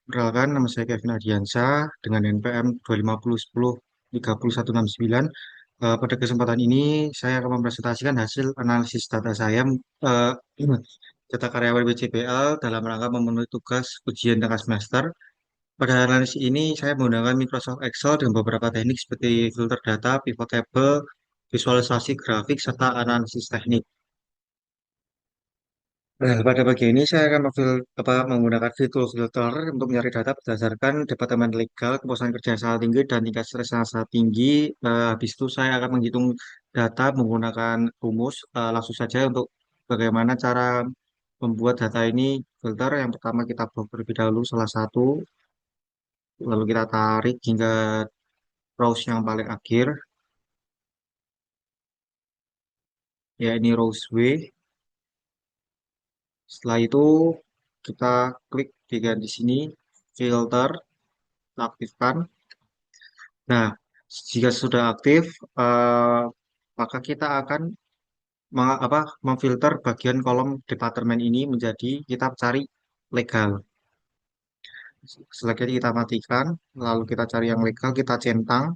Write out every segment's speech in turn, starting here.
Perkenalkan, nama saya Kevin Adiansyah dengan NPM 25010 30169. Pada kesempatan ini, saya akan mempresentasikan hasil analisis data saya, eh, data karyawan BCPL dalam rangka memenuhi tugas ujian tengah semester. Pada analisis ini, saya menggunakan Microsoft Excel dengan beberapa teknik seperti filter data, pivot table, visualisasi grafik, serta analisis teknik. Nah, pada bagian ini saya akan menggunakan fitur filter untuk mencari data berdasarkan departemen legal, kepuasan kerja yang sangat tinggi, dan tingkat stres yang sangat tinggi. Habis itu saya akan menghitung data menggunakan rumus. Langsung saja untuk bagaimana cara membuat data ini filter. Yang pertama kita blok terlebih dahulu salah satu, lalu kita tarik hingga rows yang paling akhir. Ya, ini rows W. Setelah itu kita klik di sini filter, kita aktifkan. Nah, jika sudah aktif, eh, maka kita akan memfilter bagian kolom departemen ini menjadi kita cari legal. Setelah itu kita matikan, lalu kita cari yang legal, kita centang,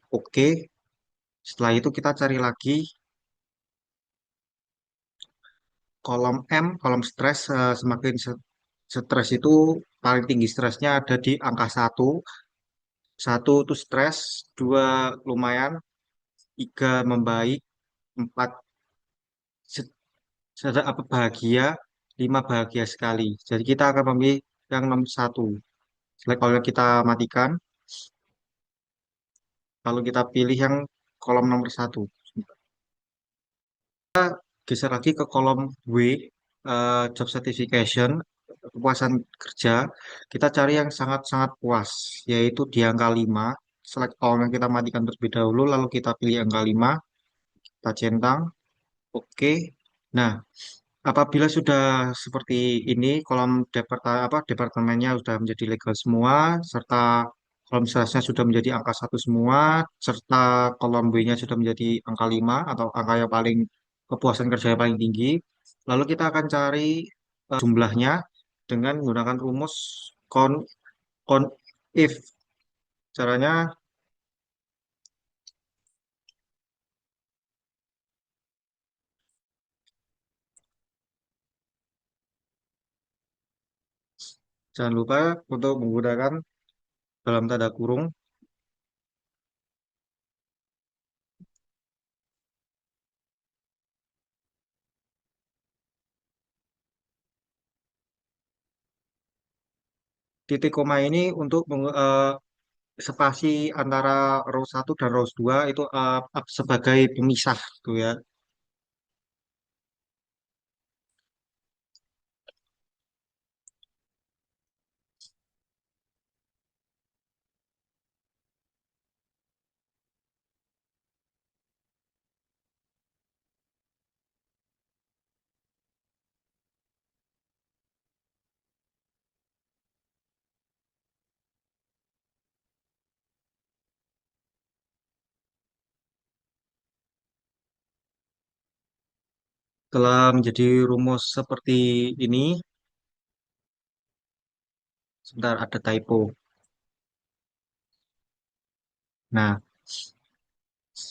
oke. Setelah itu kita cari lagi kolom M, kolom stres. Semakin stres itu paling tinggi stresnya ada di angka satu. Satu itu stres, dua lumayan, tiga membaik, empat bahagia, lima bahagia sekali. Jadi kita akan memilih yang nomor satu. Kalau kita matikan, lalu kita pilih yang kolom nomor satu. Geser lagi ke kolom W, job certification, kepuasan kerja. Kita cari yang sangat-sangat puas, yaitu di angka 5. Select all yang kita matikan terlebih dahulu, lalu kita pilih angka 5, kita centang, oke. Nah, apabila sudah seperti ini, kolom departemennya sudah menjadi legal semua, serta kolom seterusnya sudah menjadi angka satu semua, serta kolom B-nya sudah menjadi angka 5 atau angka yang paling kepuasan kerja yang paling tinggi. Lalu kita akan cari jumlahnya dengan menggunakan rumus con con if. Caranya jangan lupa untuk menggunakan dalam tanda kurung titik koma ini untuk spasi antara row satu dan row 2 itu sebagai pemisah gitu ya. Telah menjadi rumus seperti ini, sebentar ada typo. Nah,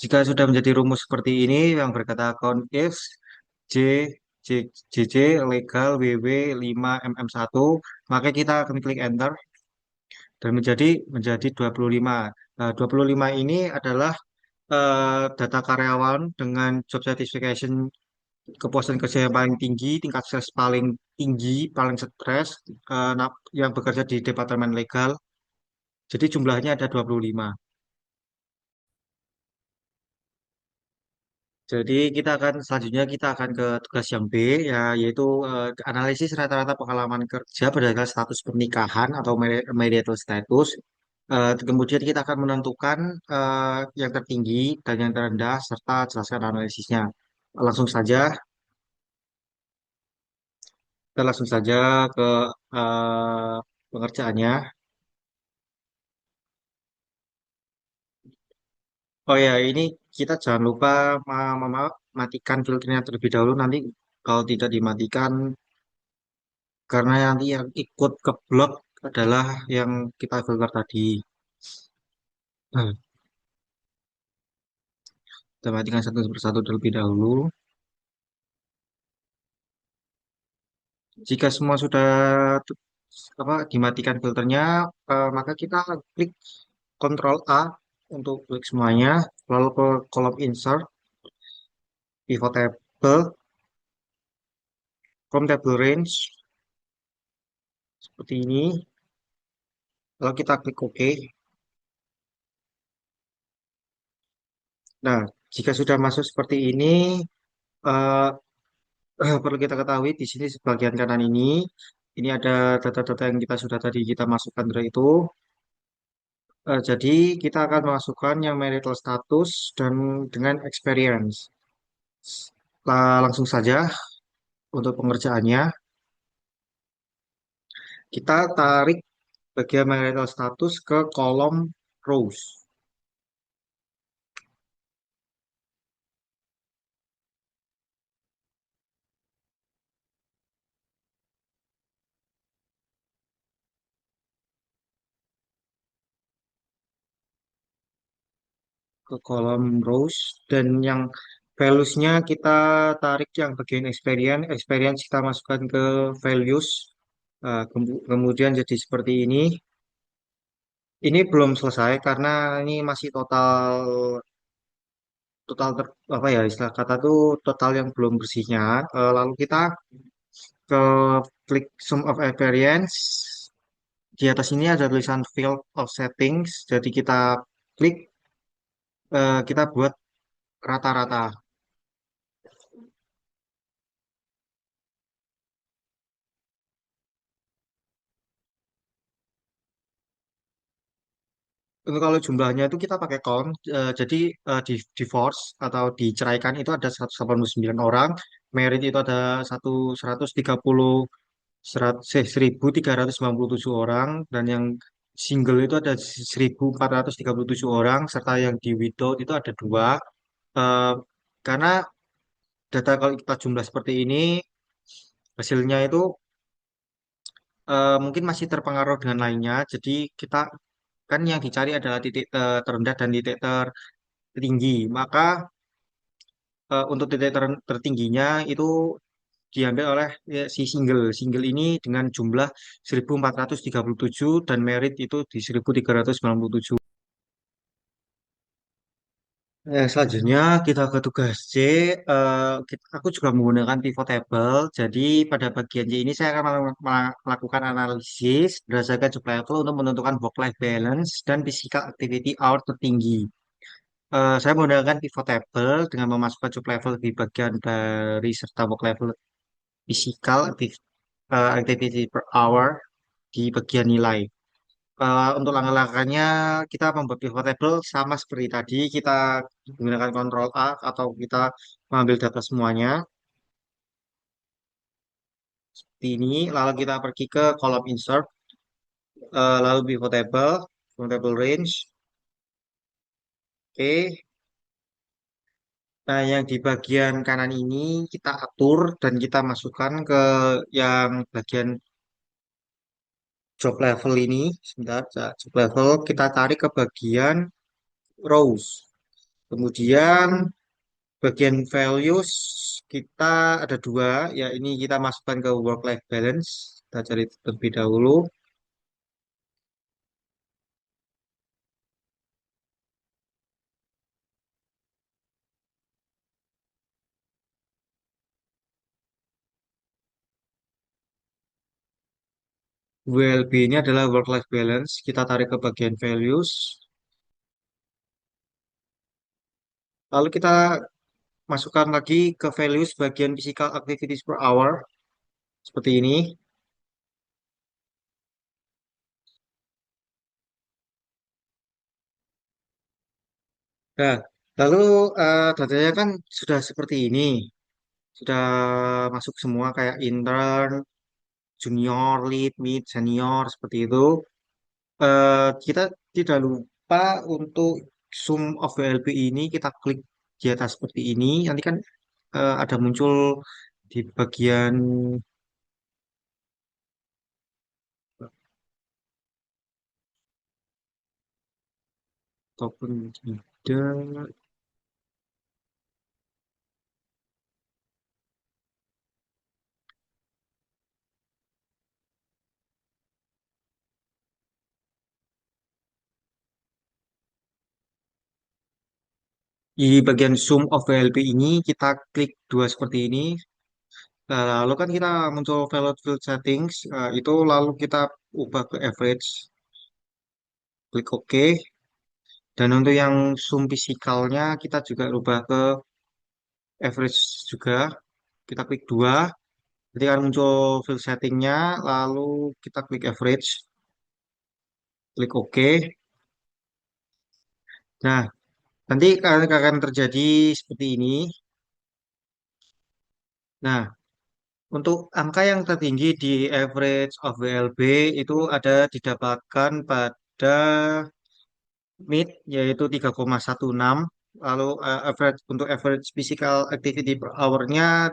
jika sudah menjadi rumus seperti ini yang berkata count if J J JJ legal WW 5 MM1, maka kita akan klik enter dan menjadi 25. Nah, 25 ini adalah data karyawan dengan job satisfaction, kepuasan kerja yang paling tinggi, tingkat stres paling tinggi, paling stres, yang bekerja di departemen legal. Jadi jumlahnya ada 25. Jadi selanjutnya kita akan ke tugas yang B, ya, yaitu analisis rata-rata pengalaman kerja berdasarkan status pernikahan atau marital status. Kemudian kita akan menentukan yang tertinggi dan yang terendah serta jelaskan analisisnya. Langsung saja, kita langsung saja ke pengerjaannya. Oh ya, ini kita jangan lupa matikan filternya terlebih dahulu. Nanti kalau tidak dimatikan, karena nanti yang ikut ke blok adalah yang kita filter tadi. Nah, kita matikan satu persatu terlebih dahulu. Jika semua sudah dimatikan filternya, maka kita klik Ctrl A untuk klik semuanya, lalu ke kolom insert, pivot table, from table range seperti ini, lalu kita klik OK. Nah, jika sudah masuk seperti ini, eh, perlu kita ketahui di sini sebagian kanan ini ada data-data yang kita sudah tadi kita masukkan dari itu. Jadi kita akan masukkan yang marital status dan dengan experience. Langsung saja untuk pengerjaannya, kita tarik bagian marital status ke kolom rows. Ke kolom rows dan yang values-nya kita tarik yang bagian experience kita masukkan ke values. Kemudian jadi seperti ini. Ini belum selesai karena ini masih total total apa ya istilah kata tuh total yang belum bersihnya. Lalu kita ke klik sum of variance. Di atas ini ada tulisan field of settings. Jadi kita klik, kita buat rata-rata. Untuk kalau jumlahnya itu kita pakai count, jadi di force atau diceraikan itu ada 189 orang, merit itu ada 1397 orang, dan yang single itu ada 1437 orang, serta yang di without itu ada dua. Eh, karena data kalau kita jumlah seperti ini, hasilnya itu mungkin masih terpengaruh dengan lainnya, jadi kita kan yang dicari adalah titik terendah dan titik tertinggi. Maka untuk titik tertingginya itu diambil oleh ya, si single. Single ini dengan jumlah 1437 dan merit itu di 1397. Selanjutnya kita ke tugas C. Aku juga menggunakan pivot table. Jadi pada bagian C ini saya akan melakukan analisis berdasarkan job level untuk menentukan work-life balance dan physical activity hour tertinggi. Saya menggunakan pivot table dengan memasukkan job level di bagian dari serta work level physical activity per hour di bagian nilai. Untuk langkah-langkahnya kita membuat pivot table sama seperti tadi. Kita menggunakan Ctrl A atau kita mengambil data semuanya seperti ini. Lalu kita pergi ke kolom insert, lalu pivot table range. Oke. Nah, yang di bagian kanan ini kita atur dan kita masukkan ke yang bagian job level ini. Sebentar, job level kita tarik ke bagian rows. Kemudian bagian values kita ada dua, ya ini kita masukkan ke work life balance. Kita cari terlebih dahulu. WLB ini adalah work life balance. Kita tarik ke bagian values. Lalu kita masukkan lagi ke values bagian physical activities per hour seperti ini. Nah, lalu datanya kan sudah seperti ini. Sudah masuk semua kayak intern, junior, lead, mid, senior, seperti itu. Kita tidak lupa untuk sum of VLB ini kita klik di atas seperti ini. Nanti kan ada muncul di bagian ataupun tidak. Di bagian Zoom of VLB ini kita klik dua seperti ini. Nah, lalu kan kita muncul valid field settings, itu lalu kita ubah ke average, klik OK. Dan untuk yang zoom fisikalnya kita juga ubah ke average juga. Kita klik dua, jadi akan muncul field settingnya, lalu kita klik average, klik OK. Nah, nanti akan terjadi seperti ini. Nah, untuk angka yang tertinggi di average of VLB itu ada didapatkan pada mid yaitu 3,16. Lalu untuk average physical activity per hour-nya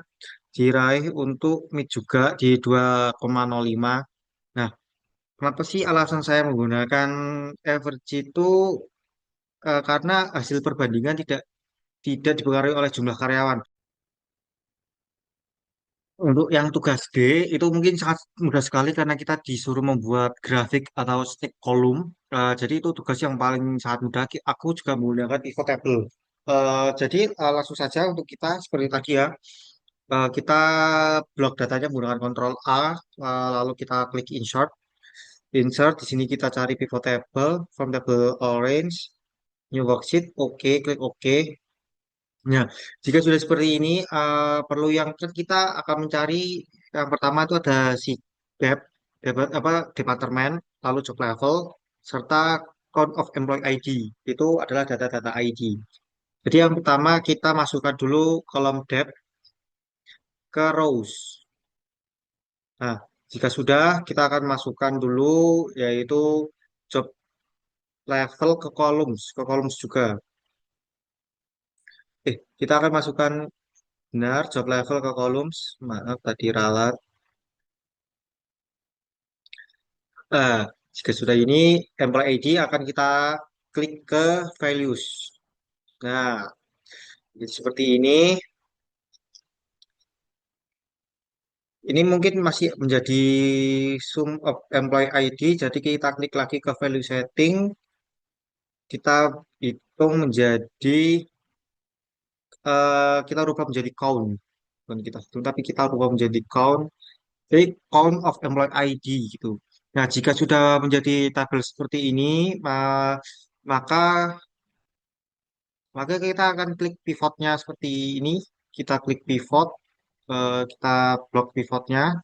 diraih untuk mid juga di 2,05. Nah, kenapa sih alasan saya menggunakan average itu, karena hasil perbandingan tidak tidak dipengaruhi oleh jumlah karyawan. Untuk yang tugas D itu mungkin sangat mudah sekali karena kita disuruh membuat grafik atau stick column. Jadi itu tugas yang paling sangat mudah. Aku juga menggunakan pivot table. Jadi langsung saja untuk kita seperti tadi ya. Kita blok datanya menggunakan Ctrl A, lalu kita klik insert. Insert di sini kita cari pivot table, from table orange, new worksheet, oke, klik oke. Nah, jika sudah seperti ini, perlu yang kita akan mencari yang pertama itu ada si dep, apa departemen, lalu job level, serta count of employee ID. Itu adalah data-data ID. Jadi yang pertama kita masukkan dulu kolom dep ke rows. Nah, jika sudah, kita akan masukkan dulu yaitu job level ke columns juga. Kita akan masukkan benar job level ke columns. Maaf tadi ralat. Nah, jika sudah ini, employee ID akan kita klik ke values. Nah, jadi seperti ini. Ini mungkin masih menjadi sum of employee ID. Jadi kita klik lagi ke value setting. Kita hitung menjadi, kita rubah menjadi count. Bukan kita hitung, tapi kita rubah menjadi count. Jadi count of employee ID gitu. Nah, jika sudah menjadi tabel seperti ini, maka maka kita akan klik pivotnya seperti ini. Kita klik pivot, kita blok pivotnya,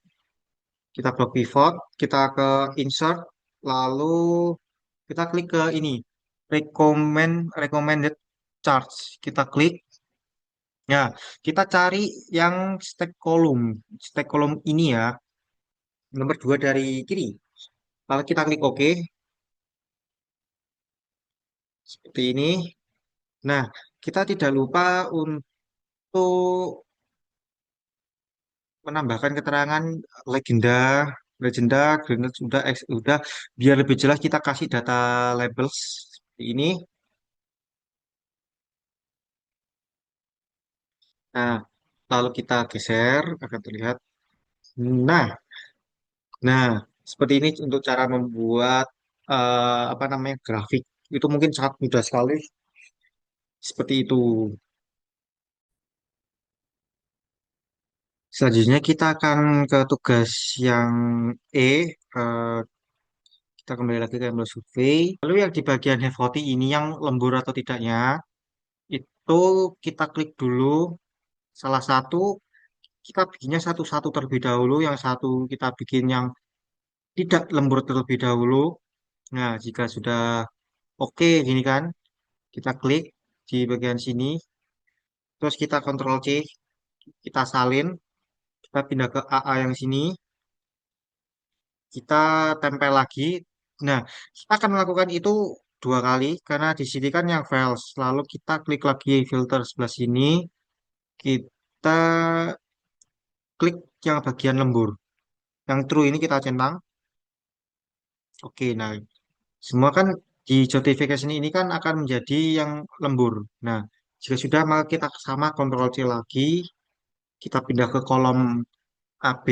kita blok pivot, kita ke insert, lalu kita klik ke ini, recommended charts. Kita klik, ya, kita cari yang stack column ini ya, nomor dua dari kiri. Lalu kita klik OK, seperti ini. Nah, kita tidak lupa untuk menambahkan keterangan legenda, legenda, granat sudah, X sudah, biar lebih jelas kita kasih data labels seperti ini. Nah, lalu kita geser akan terlihat. Nah, nah, seperti ini untuk cara membuat, apa namanya, grafik. Itu mungkin sangat mudah sekali. Seperti itu. Selanjutnya kita akan ke tugas yang E. eh, kita kembali lagi ke embel survei. Lalu yang di bagian have voting ini yang lembur atau tidaknya, itu kita klik dulu salah satu, kita bikinnya satu-satu terlebih dahulu, yang satu kita bikin yang tidak lembur terlebih dahulu. Nah, jika sudah oke gini kan, kita klik di bagian sini, terus kita Ctrl C, kita salin, kita pindah ke AA yang sini, kita tempel lagi. Nah, kita akan melakukan itu dua kali karena di sini kan yang files. Lalu kita klik lagi filter sebelah sini, kita klik yang bagian lembur. Yang true ini kita centang. Oke, nah semua kan Di justification ini kan akan menjadi yang lembur. Nah, jika sudah maka kita sama Ctrl C lagi, kita pindah ke kolom AB.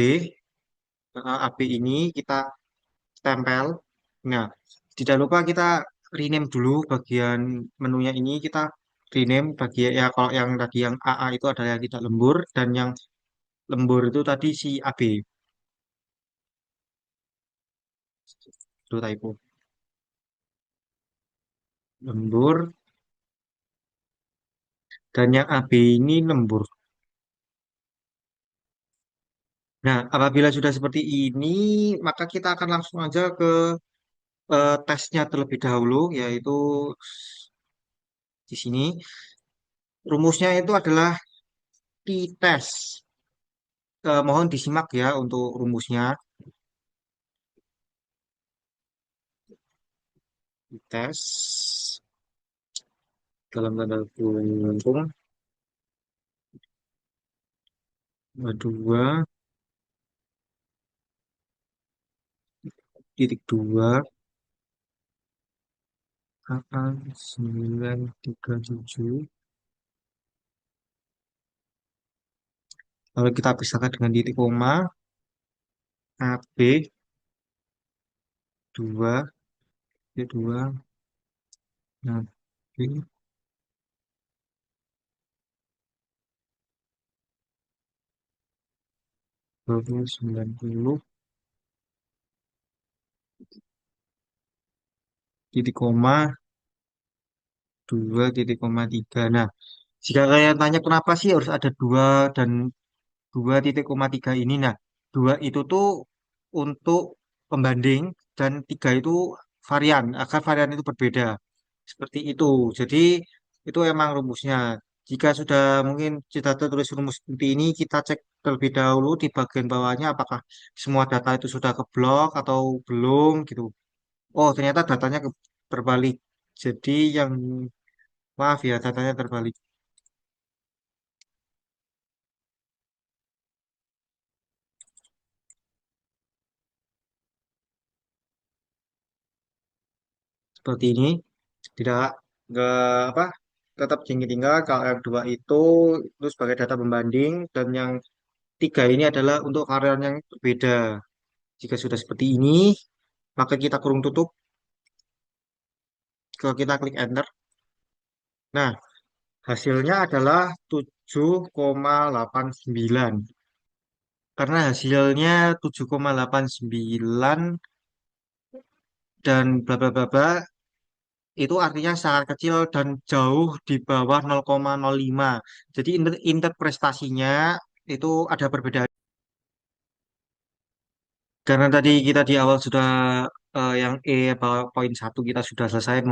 AB ini kita tempel. Nah, tidak lupa kita rename dulu bagian menunya ini kita rename bagian ya kalau yang tadi yang AA itu adalah yang tidak lembur dan yang lembur itu tadi si AB. Itu typo. Lembur dan yang AB ini lembur. Nah, apabila sudah seperti ini, maka kita akan langsung aja ke tesnya terlebih dahulu, yaitu di sini. Rumusnya itu adalah t-test. Mohon disimak ya untuk rumusnya. T-test dalam tanda kurung dua titik dua AA 937. Lalu kita pisahkan dengan titik koma AB 2 titik 2 AB 2090 titik koma 2 titik koma 3. Nah, jika kalian tanya kenapa sih harus ada 2 dan 2 titik koma 3 ini, nah 2 itu tuh untuk pembanding dan 3 itu varian, agar varian itu berbeda. Seperti itu. Jadi itu emang rumusnya. Jika sudah mungkin kita tulis rumus seperti ini, kita cek terlebih dahulu di bagian bawahnya apakah semua data itu sudah keblok atau belum gitu. Oh, ternyata datanya terbalik. Jadi yang maaf ya, datanya terbalik. Seperti ini. Tidak nggak apa tetap tinggi tinggal. Kalau yang dua itu sebagai data pembanding dan yang tiga ini adalah untuk varian yang berbeda. Jika sudah seperti ini, maka kita kurung tutup. Kalau kita klik enter, nah hasilnya adalah 7,89. Karena hasilnya 7,89 dan bla bla bla bla itu artinya sangat kecil dan jauh di bawah 0,05. Jadi indeks prestasinya itu ada perbedaan. Karena tadi kita di awal sudah yang apa poin satu kita sudah selesai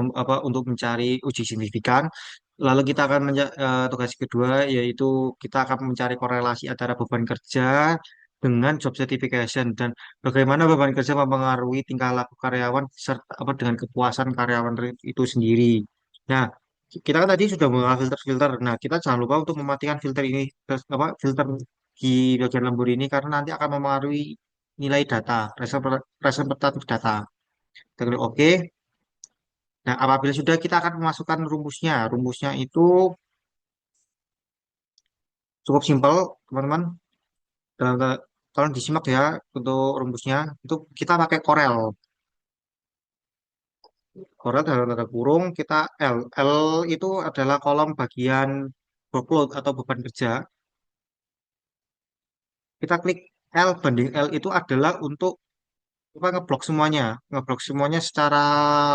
untuk mencari uji signifikan. Lalu kita akan tugas kedua yaitu kita akan mencari korelasi antara beban kerja dengan job certification dan bagaimana beban kerja mempengaruhi tingkah laku karyawan serta apa dengan kepuasan karyawan itu sendiri. Nah, kita kan tadi sudah mengenal filter-filter. Nah, kita jangan lupa untuk mematikan filter ini, filter di bagian lembur ini karena nanti akan mempengaruhi nilai data, representatif data. Kita klik OK. Nah, apabila sudah kita akan memasukkan rumusnya. Rumusnya itu cukup simpel, teman-teman. Dalam, tolong disimak ya untuk rumusnya. Itu kita pakai Corel. Corel dalam tanda kurung kita L. L itu adalah kolom bagian workload atau beban kerja. Kita klik L banding L itu adalah untuk apa ngeblok semuanya secara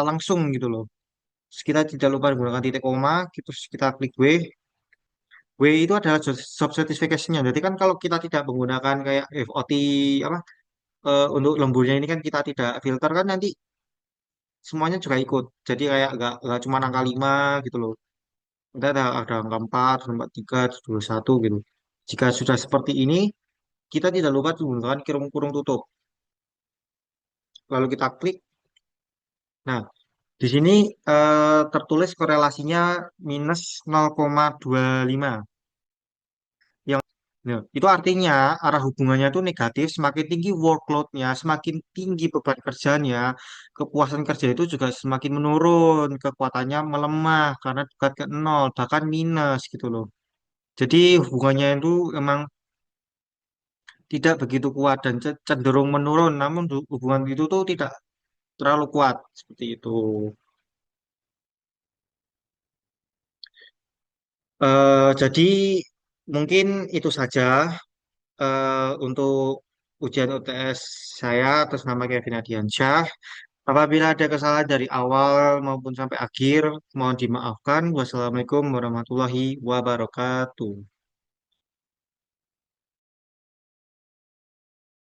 langsung gitu loh. Terus kita tidak lupa menggunakan titik koma, terus kita klik W. W itu adalah job certification-nya. Jadi kan kalau kita tidak menggunakan kayak FOT apa untuk lemburnya ini kan kita tidak filter kan nanti semuanya juga ikut. Jadi kayak nggak cuma angka 5 gitu loh. Ada angka 4, angka 3, 21 gitu. Jika sudah seperti ini, kita tidak lupa menggunakan kurung tutup. Lalu kita klik. Nah, di sini tertulis korelasinya minus 0,25. Ya, itu artinya arah hubungannya itu negatif, semakin tinggi workload-nya, semakin tinggi beban kerjanya, kepuasan kerja itu juga semakin menurun, kekuatannya melemah karena dekat ke nol, bahkan minus gitu loh. Jadi hubungannya itu emang tidak begitu kuat dan cenderung menurun, namun hubungan itu tuh tidak terlalu kuat seperti itu. Jadi mungkin itu saja untuk ujian UTS saya atas nama Kevin Adiansyah. Apabila ada kesalahan dari awal maupun sampai akhir, mohon dimaafkan. Wassalamualaikum warahmatullahi wabarakatuh.